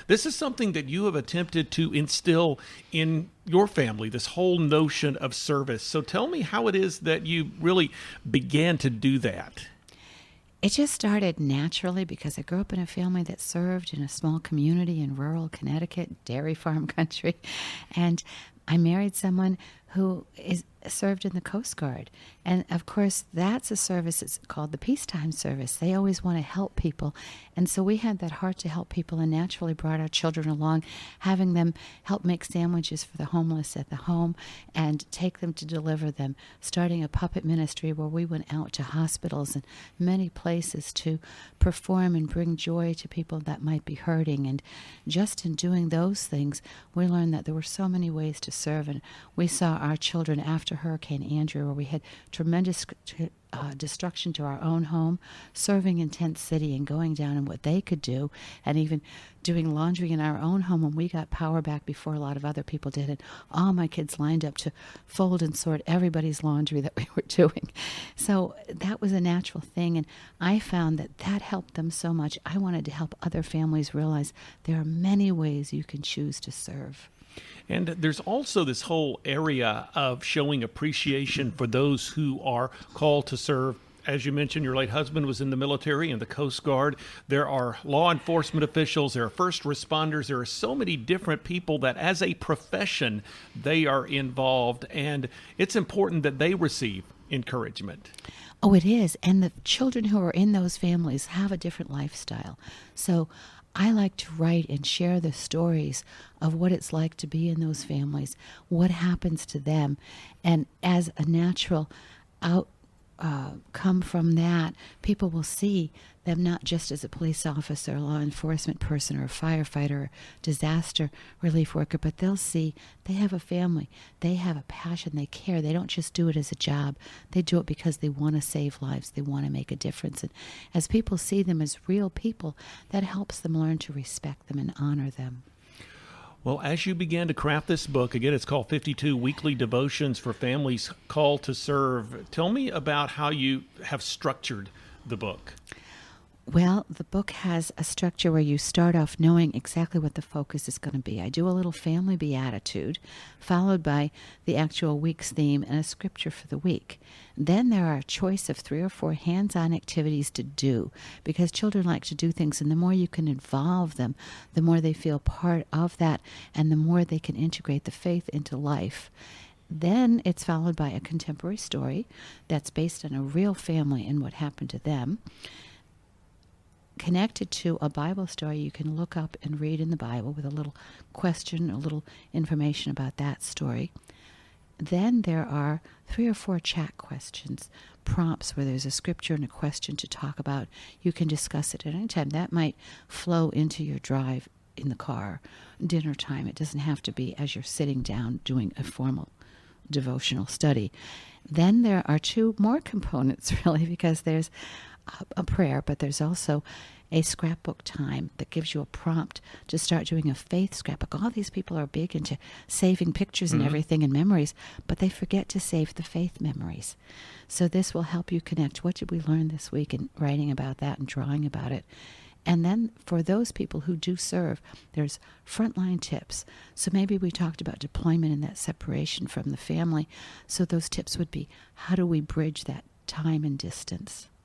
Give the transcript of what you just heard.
This is something that you have attempted to instill in your family, this whole notion of service. So tell me how it is that you really began to do that. It just started naturally because I grew up in a family that served in a small community in rural Connecticut, dairy farm country. And I married someone who is served in the Coast Guard. And of course, that's a service. It's called the peacetime service. They always want to help people. And so we had that heart to help people and naturally brought our children along, having them help make sandwiches for the homeless at the home and take them to deliver them, starting a puppet ministry where we went out to hospitals and many places to perform and bring joy to people that might be hurting. And just in doing those things, we learned that there were so many ways to serve. And we saw our children after Hurricane Andrew, where we had tremendous destruction to our own home, serving in Tent City and going down and what they could do, and even doing laundry in our own home when we got power back before a lot of other people did. And all my kids lined up to fold and sort everybody's laundry that we were doing. So that was a natural thing, and I found that that helped them so much. I wanted to help other families realize there are many ways you can choose to serve. And there's also this whole area of showing appreciation for those who are called to serve. As you mentioned, your late husband was in the military and the Coast Guard. There are law enforcement officials, there are first responders, there are so many different people that as a profession, they are involved. And it's important that they receive encouragement. Oh, it is. And the children who are in those families have a different lifestyle. So I like to write and share the stories of what it's like to be in those families, what happens to them. And as a natural come from that, people will see them not just as a police officer, a law enforcement person, or a firefighter, or disaster relief worker, but they'll see they have a family. They have a passion. They care. They don't just do it as a job. They do it because they want to save lives. They want to make a difference. And as people see them as real people, that helps them learn to respect them and honor them. Well, as you began to craft this book, again, it's called 52 Weekly Devotions for Families Called to Serve. Tell me about how you have structured the book. Well, the book has a structure where you start off knowing exactly what the focus is going to be. I do a little family beatitude, followed by the actual week's theme and a scripture for the week. Then there are a choice of 3 or 4 hands-on activities to do, because children like to do things, and the more you can involve them, the more they feel part of that, and the more they can integrate the faith into life. Then it's followed by a contemporary story that's based on a real family and what happened to them, connected to a Bible story you can look up and read in the Bible with a little question, a little information about that story. Then there are 3 or 4 chat questions, prompts where there's a scripture and a question to talk about. You can discuss it at any time. That might flow into your drive in the car, dinner time. It doesn't have to be as you're sitting down doing a formal devotional study. Then there are 2 more components, really, because there's a prayer, but there's also a scrapbook time that gives you a prompt to start doing a faith scrapbook. All these people are big into saving pictures and everything and memories, but they forget to save the faith memories. So this will help you connect. What did we learn this week, in writing about that and drawing about it? And then for those people who do serve, there's frontline tips. So maybe we talked about deployment and that separation from the family. So those tips would be, how do we bridge that time and distance?